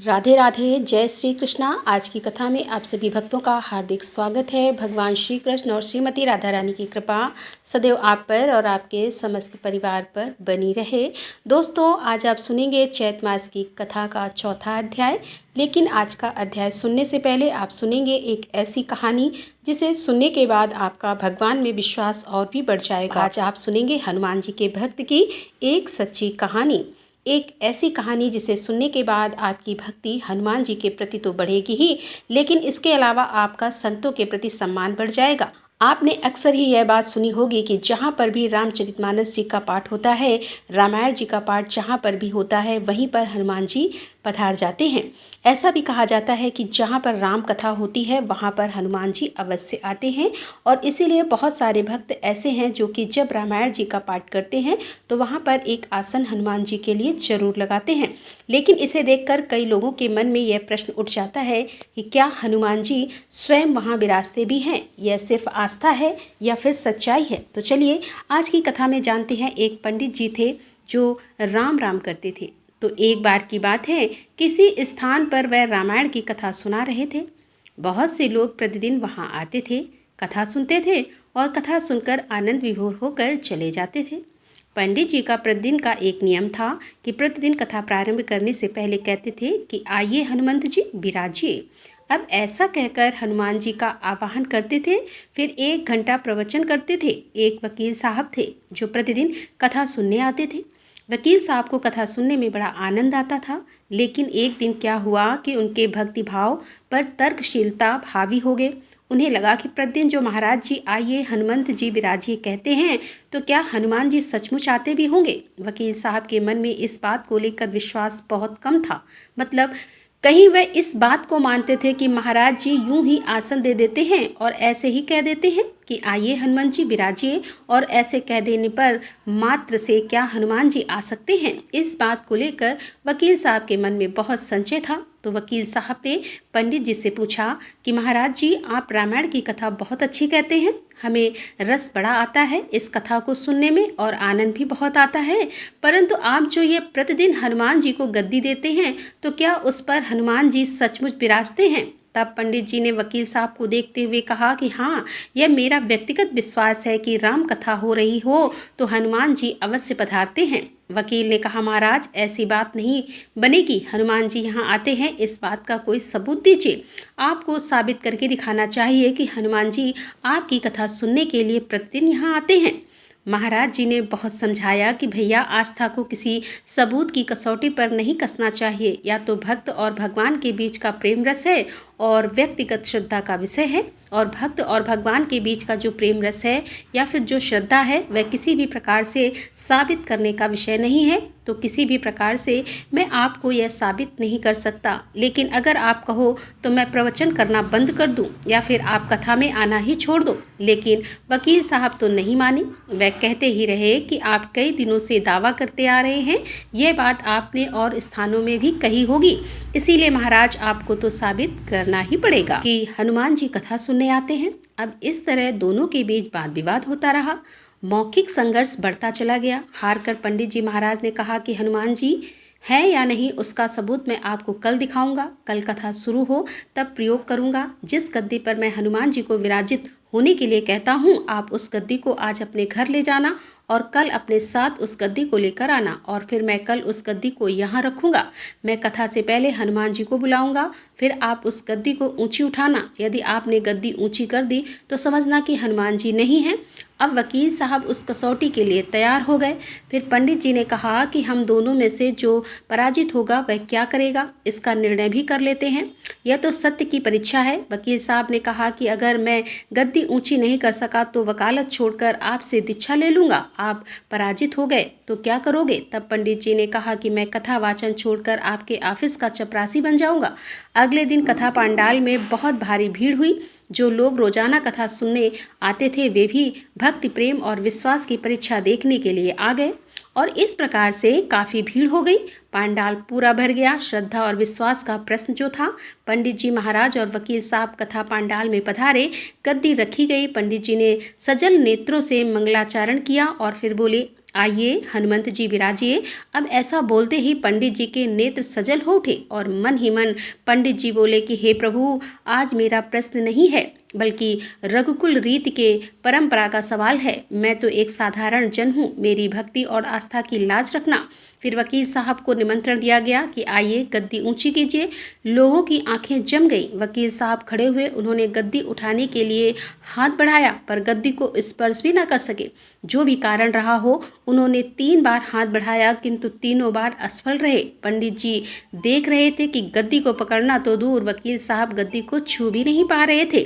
राधे राधे, जय श्री कृष्णा। आज की कथा में आप सभी भक्तों का हार्दिक स्वागत है। भगवान श्री कृष्ण और श्रीमती राधा रानी की कृपा सदैव आप पर और आपके समस्त परिवार पर बनी रहे। दोस्तों, आज आप सुनेंगे चैत मास की कथा का चौथा अध्याय। लेकिन आज का अध्याय सुनने से पहले आप सुनेंगे एक ऐसी कहानी जिसे सुनने के बाद आपका भगवान में विश्वास और भी बढ़ जाएगा। आज आप सुनेंगे हनुमान जी के भक्त की एक सच्ची कहानी, एक ऐसी कहानी जिसे सुनने के बाद आपकी भक्ति हनुमान जी के प्रति तो बढ़ेगी ही, लेकिन इसके अलावा आपका संतों के प्रति सम्मान बढ़ जाएगा। आपने अक्सर ही यह बात सुनी होगी कि जहाँ पर भी रामचरितमानस जी का पाठ होता है, रामायण जी का पाठ जहाँ पर भी होता है, वहीं पर हनुमान जी पधार जाते हैं। ऐसा भी कहा जाता है कि जहाँ पर राम कथा होती है वहाँ पर हनुमान जी अवश्य आते हैं, और इसीलिए बहुत सारे भक्त ऐसे हैं जो कि जब रामायण जी का पाठ करते हैं तो वहाँ पर एक आसन हनुमान जी के लिए जरूर लगाते हैं। लेकिन इसे देखकर कई लोगों के मन में यह प्रश्न उठ जाता है कि क्या हनुमान जी स्वयं वहाँ विराजते भी हैं? यह सिर्फ आस्था है या फिर सच्चाई है? तो चलिए आज की कथा में जानते हैं। एक पंडित जी थे जो राम राम करते थे। तो एक बार की बात है, किसी स्थान पर वह रामायण की कथा सुना रहे थे। बहुत से लोग प्रतिदिन वहां आते थे, कथा सुनते थे और कथा सुनकर आनंद विभोर होकर चले जाते थे। पंडित जी का प्रतिदिन का एक नियम था कि प्रतिदिन कथा प्रारंभ करने से पहले कहते थे कि आइए हनुमंत जी विराजिए। अब ऐसा कहकर हनुमान जी का आवाहन करते थे। फिर 1 घंटा प्रवचन करते थे। एक वकील साहब थे जो प्रतिदिन कथा सुनने आते थे। वकील साहब को कथा सुनने में बड़ा आनंद आता था। लेकिन एक दिन क्या हुआ कि उनके भक्ति भाव पर तर्कशीलता हावी हो गए। उन्हें लगा कि प्रतिदिन जो महाराज जी आइए हनुमंत जी विराजिए कहते हैं, तो क्या हनुमान जी सचमुच आते भी होंगे? वकील साहब के मन में इस बात को लेकर विश्वास बहुत कम था। मतलब कहीं वह इस बात को मानते थे कि महाराज जी यूं ही आसन दे देते हैं और ऐसे ही कह देते हैं कि आइए हनुमान जी विराजिए, और ऐसे कह देने पर मात्र से क्या हनुमान जी आ सकते हैं? इस बात को लेकर वकील साहब के मन में बहुत संशय था। तो वकील साहब ने पंडित जी से पूछा कि महाराज जी, आप रामायण की कथा बहुत अच्छी कहते हैं, हमें रस बड़ा आता है इस कथा को सुनने में और आनंद भी बहुत आता है, परंतु आप जो ये प्रतिदिन हनुमान जी को गद्दी देते हैं, तो क्या उस पर हनुमान जी सचमुच विराजते हैं? तब पंडित जी ने वकील साहब को देखते हुए कहा कि हाँ, यह मेरा व्यक्तिगत विश्वास है कि राम कथा हो रही हो तो हनुमान जी अवश्य पधारते हैं। वकील ने कहा, महाराज ऐसी बात नहीं बनेगी, हनुमान जी यहाँ आते हैं, इस बात का कोई सबूत दीजिए। आपको साबित करके दिखाना चाहिए कि हनुमान जी आपकी कथा सुनने के लिए प्रतिदिन यहाँ आते हैं। महाराज जी ने बहुत समझाया कि भैया, आस्था को किसी सबूत की कसौटी पर नहीं कसना चाहिए। या तो भक्त और भगवान के बीच का प्रेम रस है और व्यक्तिगत श्रद्धा का विषय है, और भक्त और भगवान के बीच का जो प्रेम रस है या फिर जो श्रद्धा है वह किसी भी प्रकार से साबित करने का विषय नहीं है। तो किसी भी प्रकार से मैं आपको यह साबित नहीं कर सकता। लेकिन अगर आप कहो तो मैं प्रवचन करना बंद कर दूं या फिर आप कथा में आना ही छोड़ दो। लेकिन वकील साहब तो नहीं माने। वह कहते ही रहे कि आप कई दिनों से दावा करते आ रहे हैं, यह बात आपने और स्थानों में भी कही होगी, इसीलिए महाराज आपको तो साबित करना ही पड़ेगा कि हनुमान जी कथा सुनने आते हैं। अब इस तरह दोनों के बीच वाद विवाद होता रहा। मौखिक संघर्ष बढ़ता चला गया। हार कर पंडित जी महाराज ने कहा कि हनुमान जी है या नहीं उसका सबूत मैं आपको कल दिखाऊंगा। कल कथा शुरू हो तब प्रयोग करूंगा। जिस गद्दी पर मैं हनुमान जी को विराजित होने के लिए कहता हूँ, आप उस गद्दी को आज अपने घर ले जाना और कल अपने साथ उस गद्दी को लेकर आना, और फिर मैं कल उस गद्दी को यहाँ रखूँगा। मैं कथा से पहले हनुमान जी को बुलाऊंगा, फिर आप उस गद्दी को ऊंची उठाना। यदि आपने गद्दी ऊंची कर दी तो समझना कि हनुमान जी नहीं हैं। अब वकील साहब उस कसौटी के लिए तैयार हो गए। फिर पंडित जी ने कहा कि हम दोनों में से जो पराजित होगा वह क्या करेगा, इसका निर्णय भी कर लेते हैं। यह तो सत्य की परीक्षा है। वकील साहब ने कहा कि अगर मैं गद्दी ऊंची नहीं कर सका तो वकालत छोड़कर आपसे दीक्षा ले लूँगा। आप पराजित हो गए तो क्या करोगे? तब पंडित जी ने कहा कि मैं कथा वाचन छोड़कर आपके ऑफिस का चपरासी बन जाऊँगा। अगले दिन कथा पंडाल में बहुत भारी भीड़ हुई। जो लोग रोजाना कथा सुनने आते थे वे भी भक्ति, प्रेम और विश्वास की परीक्षा देखने के लिए आ गए, और इस प्रकार से काफ़ी भीड़ हो गई। पंडाल पूरा भर गया। श्रद्धा और विश्वास का प्रश्न जो था, पंडित जी महाराज और वकील साहब कथा पंडाल में पधारे। गद्दी रखी गई। पंडित जी ने सजल नेत्रों से मंगलाचरण किया और फिर बोले, आइए हनुमंत जी विराजिए। अब ऐसा बोलते ही पंडित जी के नेत्र सजल हो उठे और मन ही मन पंडित जी बोले कि हे प्रभु, आज मेरा प्रश्न नहीं है बल्कि रघुकुल रीति के परंपरा का सवाल है। मैं तो एक साधारण जन हूँ, मेरी भक्ति और आस्था की लाज रखना। फिर वकील साहब को निमंत्रण दिया गया कि आइए गद्दी ऊंची कीजिए। लोगों की आंखें जम गई। वकील साहब खड़े हुए, उन्होंने गद्दी उठाने के लिए हाथ बढ़ाया पर गद्दी को स्पर्श भी न कर सके। जो भी कारण रहा हो, उन्होंने 3 बार हाथ बढ़ाया किंतु तीनों बार असफल रहे। पंडित जी देख रहे थे कि गद्दी को पकड़ना तो दूर, वकील साहब गद्दी को छू भी नहीं पा रहे थे।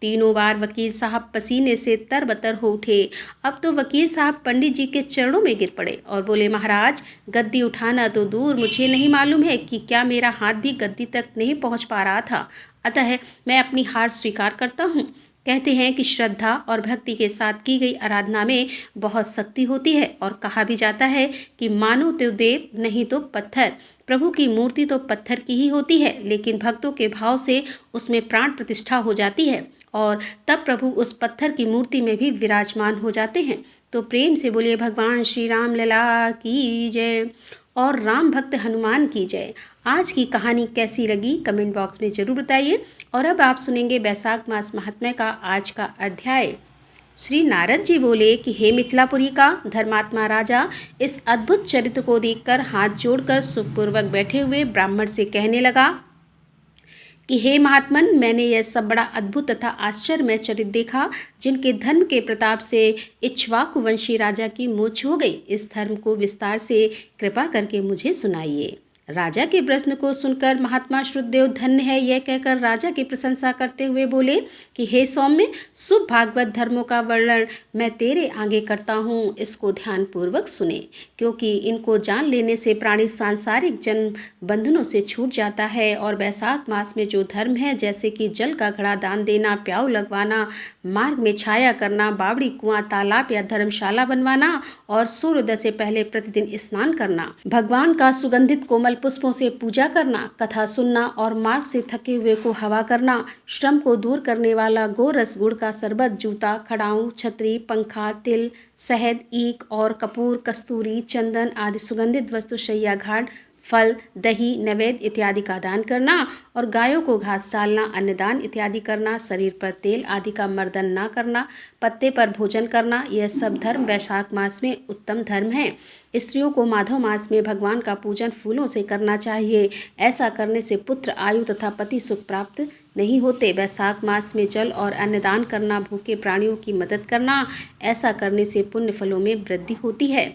तीनों बार वकील साहब पसीने से तरबतर हो उठे। अब तो वकील साहब पंडित जी के चरणों में गिर पड़े और बोले, महाराज, गद्दी उठाना तो दूर, मुझे नहीं मालूम है कि क्या मेरा हाथ भी गद्दी तक नहीं पहुंच पा रहा था। अतः मैं अपनी हार स्वीकार करता हूँ। कहते हैं कि श्रद्धा और भक्ति के साथ की गई आराधना में बहुत शक्ति होती है और कहा भी जाता है कि मानो तो देव नहीं तो पत्थर। प्रभु की मूर्ति तो पत्थर की ही होती है, लेकिन भक्तों के भाव से उसमें प्राण प्रतिष्ठा हो जाती है और तब प्रभु उस पत्थर की मूर्ति में भी विराजमान हो जाते हैं। तो प्रेम से बोलिए भगवान श्री राम लला की जय और राम भक्त हनुमान की जय। आज की कहानी कैसी लगी कमेंट बॉक्स में ज़रूर बताइए। और अब आप सुनेंगे बैसाख मास महात्म्य का आज का अध्याय। श्री नारद जी बोले कि हे मिथिलापुरी का धर्मात्मा राजा, इस अद्भुत चरित्र को देखकर हाथ जोड़कर सुखपूर्वक बैठे हुए ब्राह्मण से कहने लगा कि हे महात्मन, मैंने यह सब बड़ा अद्भुत तथा आश्चर्यमय चरित्र देखा, जिनके धर्म के प्रताप से इक्ष्वाकु वंशी राजा की मूछ हो गई। इस धर्म को विस्तार से कृपा करके मुझे सुनाइए। राजा के प्रश्न को सुनकर महात्मा श्रुतदेव धन्य है यह कहकर राजा की प्रशंसा करते हुए बोले कि हे सौम्य, शुभ भागवत धर्मों का वर्णन मैं तेरे आगे करता हूँ, इसको ध्यानपूर्वक सुने, क्योंकि इनको जान लेने से प्राणी सांसारिक जन्म बंधनों से छूट जाता है। और बैसाख मास में जो धर्म है, जैसे कि जल का घड़ा दान देना, प्याऊ लगवाना, मार्ग में छाया करना, बावड़ी कुआं, तालाब या धर्मशाला बनवाना और सूर्योदय से पहले प्रतिदिन स्नान करना, भगवान का सुगंधित कोमल पुष्पों से पूजा करना, कथा सुनना और मार्ग से थके हुए को हवा करना, श्रम को दूर करने वाला गोरस, गुड़ का शरबत, जूता, खड़ाऊं, छतरी, पंखा, तिल, शहद, ईख और कपूर, कस्तूरी, चंदन आदि सुगंधित वस्तु, शैया घाट, फल, दही, नैवेद्य इत्यादि का दान करना और गायों को घास डालना, अन्नदान इत्यादि करना, शरीर पर तेल आदि का मर्दन ना करना, पत्ते पर भोजन करना, यह सब धर्म वैशाख मास में उत्तम धर्म है। स्त्रियों को माधव मास में भगवान का पूजन फूलों से करना चाहिए। ऐसा करने से पुत्र, आयु तथा पति सुख प्राप्त नहीं होते। वैशाख मास में जल और अन्नदान करना, भूखे प्राणियों की मदद करना, ऐसा करने से पुण्य फलों में वृद्धि होती है।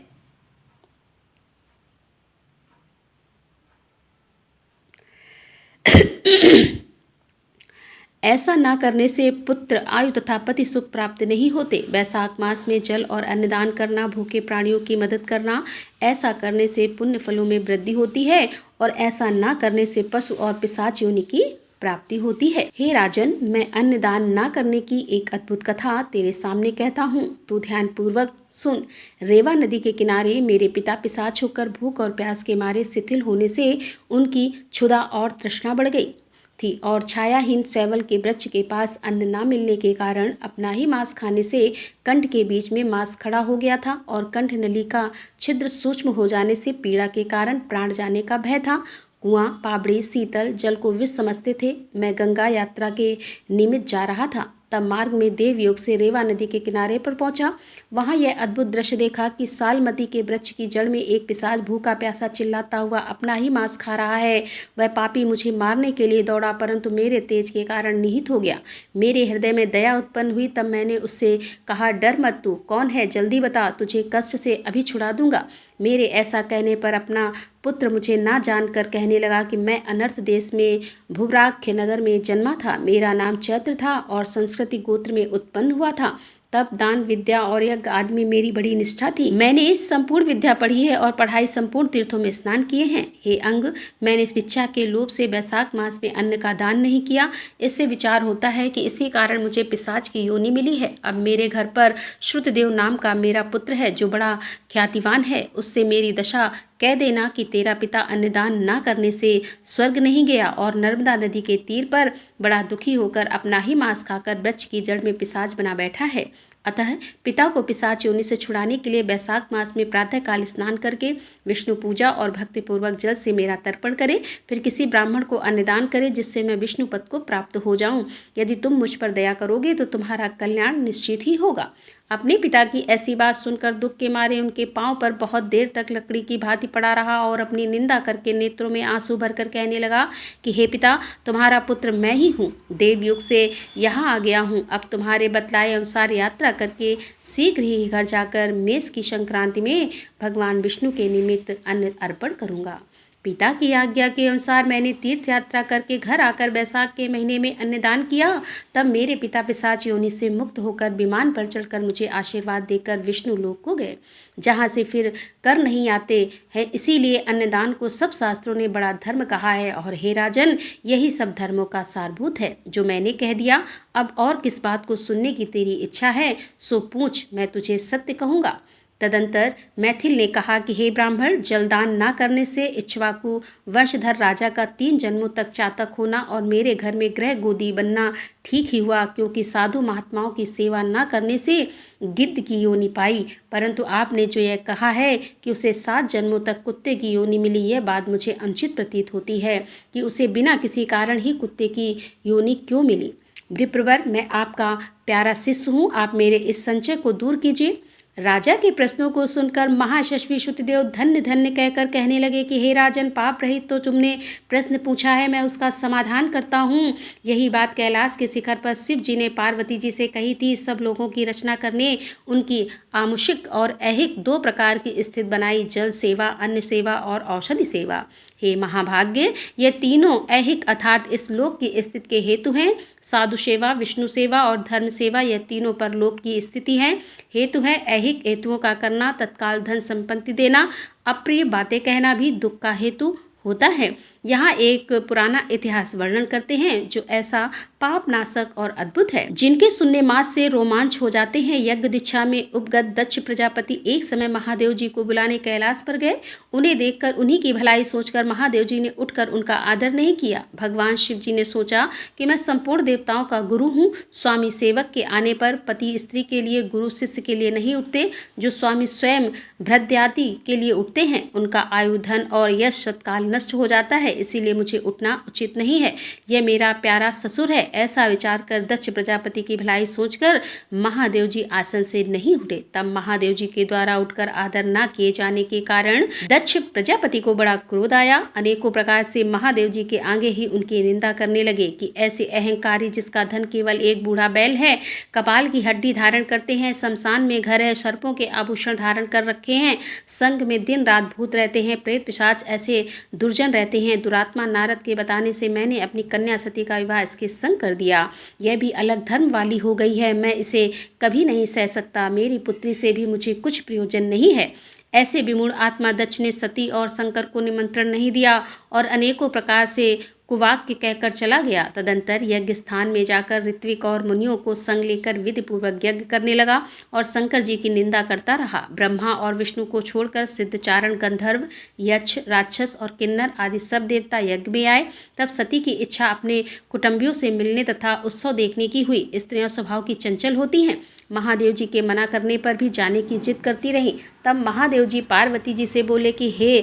ऐसा ना करने से पुत्र, आयु तथा पति सुख प्राप्त नहीं होते। वैशाख मास में जल और अन्नदान करना, भूखे प्राणियों की मदद करना, ऐसा करने से पुण्य फलों में वृद्धि होती है और ऐसा ना करने से पशु और पिशाच योनि की प्राप्ति होती है। हे राजन, मैं अन्नदान ना करने की एक अद्भुत कथा तेरे सामने कहता हूँ, तू ध्यान पूर्वक सुन। रेवा नदी के किनारे मेरे पिता पिशाच होकर भूख और प्यास के मारे शिथिल होने से उनकी क्षुधा और तृष्णा बढ़ गई थी और छायाहीन सैवल के वृक्ष के पास अन्न न मिलने के कारण अपना ही मांस खाने से कंठ के बीच में मांस खड़ा हो गया था और कंठ नली का छिद्र सूक्ष्म हो जाने से पीड़ा के कारण प्राण जाने का भय था। कुआं, पाबड़ी, शीतल जल को विष समझते थे। मैं गंगा यात्रा के निमित्त जा रहा था, तब मार्ग में देवयोग से रेवा नदी के किनारे पर पहुंचा। वहां यह अद्भुत दृश्य देखा कि सालमती के वृक्ष की जड़ में एक पिशाच भूखा प्यासा चिल्लाता हुआ अपना ही मांस खा रहा है। वह पापी मुझे मारने के लिए दौड़ा, परंतु मेरे तेज के कारण निहित हो गया। मेरे हृदय में दया उत्पन्न हुई, तब मैंने उससे कहा, डर मत, तू कौन है, जल्दी बता, तुझे कष्ट से अभी छुड़ा दूंगा। मेरे ऐसा कहने पर अपना पुत्र मुझे ना जानकर कहने लगा कि मैं अनर्थ देश में भुवराख्य नगर में जन्मा था। मेरा नाम चैत्र था और संस्कृति गोत्र में उत्पन्न हुआ था। तप, दान, विद्या और यज्ञ आदि में मेरी बड़ी निष्ठा थी। मैंने संपूर्ण विद्या पढ़ी है और पढ़ाई संपूर्ण तीर्थों में स्नान किए हैं। हे अंग, मैंने इस इच्छा के लोभ से वैशाख मास में अन्न का दान नहीं किया। इससे विचार होता है कि इसी कारण मुझे पिशाच की योनि मिली है। अब मेरे घर पर श्रुतदेव नाम का मेरा पुत्र है जो बड़ा ख्यातिवान है। उससे मेरी दशा कह देना कि तेरा पिता अन्नदान ना करने से स्वर्ग नहीं गया और नर्मदा नदी के तीर पर बड़ा दुखी होकर अपना ही मांस खाकर वृक्ष की जड़ में पिशाच बना बैठा है। अतः पिता को पिशाच योनि से छुड़ाने के लिए वैशाख मास में प्रातःकाल स्नान करके विष्णु पूजा और भक्तिपूर्वक जल से मेरा तर्पण करे, फिर किसी ब्राह्मण को अन्नदान करे, जिससे मैं विष्णु पद को प्राप्त हो जाऊं। यदि तुम मुझ पर दया करोगे तो तुम्हारा कल्याण निश्चित ही होगा। अपने पिता की ऐसी बात सुनकर दुख के मारे उनके पांव पर बहुत देर तक लकड़ी की भांति पड़ा रहा और अपनी निंदा करके नेत्रों में आंसू भरकर कहने लगा कि हे पिता, तुम्हारा पुत्र मैं ही हूँ, देवयुग से यहाँ आ गया हूँ। अब तुम्हारे बतलाए अनुसार यात्रा करके शीघ्र ही घर जाकर मेष की संक्रांति में भगवान विष्णु के निमित्त अन्न अर्पण करूँगा। पिता की आज्ञा के अनुसार मैंने तीर्थ यात्रा करके घर आकर वैशाख के महीने में अन्नदान किया। तब मेरे पिता पिशाच योनि से मुक्त होकर विमान पर चढ़कर मुझे आशीर्वाद देकर विष्णु लोक को गए, जहाँ से फिर कर नहीं आते हैं। इसीलिए अन्नदान को सब शास्त्रों ने बड़ा धर्म कहा है। और हे राजन, यही सब धर्मों का सारभूत है जो मैंने कह दिया। अब और किस बात को सुनने की तेरी इच्छा है सो पूछ, मैं तुझे सत्य कहूँगा। तदंतर मैथिल ने कहा कि हे ब्राह्मण, जलदान न करने से इक्ष्वाकु वंशधर राजा का 3 जन्मों तक चातक होना और मेरे घर में ग्रह गोदी बनना ठीक ही हुआ, क्योंकि साधु महात्माओं की सेवा न करने से गिद्ध की योनि पाई। परंतु आपने जो यह कहा है कि उसे 7 जन्मों तक कुत्ते की योनि मिली, यह बात मुझे अनुचित प्रतीत होती है कि उसे बिना किसी कारण ही कुत्ते की योनि क्यों मिली। विप्रवर, मैं आपका प्यारा शिष्य हूँ, आप मेरे इस संशय को दूर कीजिए। राजा के प्रश्नों को सुनकर महायशस्वी श्रुतदेव धन्य धन्य कहकर कहने लगे कि हे राजन, पाप रहित तो तुमने प्रश्न पूछा है, मैं उसका समाधान करता हूँ। यही बात कैलाश के शिखर पर शिव जी ने पार्वती जी से कही थी। सब लोगों की रचना करने उनकी आमुषिक और ऐहिक 2 प्रकार की स्थिति बनाई, जल सेवा, अन्न सेवा और औषधि सेवा। हे महाभाग्य, ये तीनों ऐहिक अर्थात इस लोक की स्थिति के हेतु हैं। साधु सेवा, विष्णु सेवा और धर्म सेवा, यह तीनों परलोक की स्थिति है। हेतु है ऐहिक हेतुओं का करना, तत्काल धन संपत्ति देना, अप्रिय बातें कहना भी दुख का हेतु होता है। यहाँ एक पुराना इतिहास वर्णन करते हैं जो ऐसा पाप नाशक और अद्भुत है, जिनके सुनने मात्र से रोमांच हो जाते हैं। यज्ञ दीक्षा में उपगत दक्ष प्रजापति एक समय महादेव जी को बुलाने कैलाश पर गए। उन्हें देखकर उन्हीं की भलाई सोचकर महादेव जी ने उठकर उनका आदर नहीं किया। भगवान शिव जी ने सोचा कि मैं संपूर्ण देवताओं का गुरु हूँ। स्वामी सेवक के आने पर पति स्त्री के लिए, गुरु शिष्य के लिए नहीं उठते। जो स्वामी स्वयं भृत्यादि के लिए उठते हैं, उनका आयु, धन और यश तत्काल नष्ट हो जाता है, इसीलिए मुझे उठना उचित नहीं है। यह मेरा प्यारा ससुर है। ऐसा विचार कर दक्ष प्रजापति की भलाई सोचकर महादेव जी आसन से नहीं उठे। तब महादेव जी के द्वारा उठकर आदर न किए जाने के कारण दक्ष प्रजापति को बड़ा क्रोध आया। अनेकों प्रकार से महादेव जी के आगे ही उनकी निंदा करने लगे कि ऐसे अहंकारी, जिसका धन केवल एक बूढ़ा बैल है, कपाल की हड्डी धारण करते हैं, शमशान में घर है, सर्पों के आभूषण धारण कर रखे हैं, संग में दिन रात भूत रहते हैं, प्रेत पिशाच ऐसे दुर्जन रहते हैं। दुरात्मा नारद के बताने से मैंने अपनी कन्या सती का विवाह इसके संग कर दिया। यह भी अलग धर्म वाली हो गई है, मैं इसे कभी नहीं सह सकता। मेरी पुत्री से भी मुझे कुछ प्रयोजन नहीं है। ऐसे विमूढ़ आत्मा दक्ष ने सती और शंकर को निमंत्रण नहीं दिया और अनेकों प्रकार से कुवाक्य कहकर चला गया। तदंतर यज्ञ स्थान में जाकर ऋत्विक और मुनियों को संग लेकर विधि पूर्वक यज्ञ करने लगा और शंकर जी की निंदा करता रहा। ब्रह्मा और विष्णु को छोड़कर सिद्धचारण, गंधर्व, यक्ष, राक्षस और किन्नर आदि सब देवता यज्ञ में आए। तब सती की इच्छा अपने कुटुंबियों से मिलने तथा उत्सव देखने की हुई। स्त्रियां स्वभाव की चंचल होती हैं। महादेव जी के मना करने पर भी जाने की जिद करती रहीं। तब महादेव जी पार्वती जी से बोले कि हे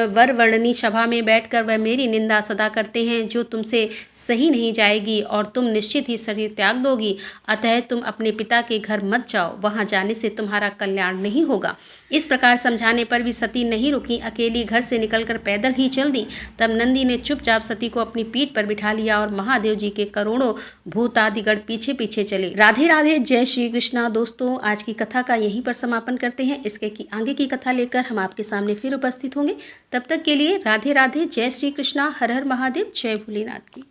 वर वर्णनी सभा में बैठकर वह मेरी निंदा सदा करते हैं, जो तुमसे सही नहीं जाएगी और तुम निश्चित ही शरीर त्याग दोगी। अतः तुम अपने पिता के घर मत जाओ, वहां जाने से तुम्हारा कल्याण नहीं होगा। इस प्रकार समझाने पर भी सती नहीं रुकी, अकेली घर से निकलकर पैदल ही चल दी। तब नंदी ने चुपचाप सती को अपनी पीठ पर बिठा लिया और महादेव जी के करोड़ों भूत आदिगण पीछे पीछे चले। राधे राधे, जय श्री कृष्णा। दोस्तों, आज की कथा का यहीं पर समापन करते हैं। इसके आगे की कथा लेकर हम आपके सामने फिर उपस्थित होंगे। तब तक के लिए राधे राधे, जय श्री कृष्णा, हर हर महादेव, जय भोलेनाथ की।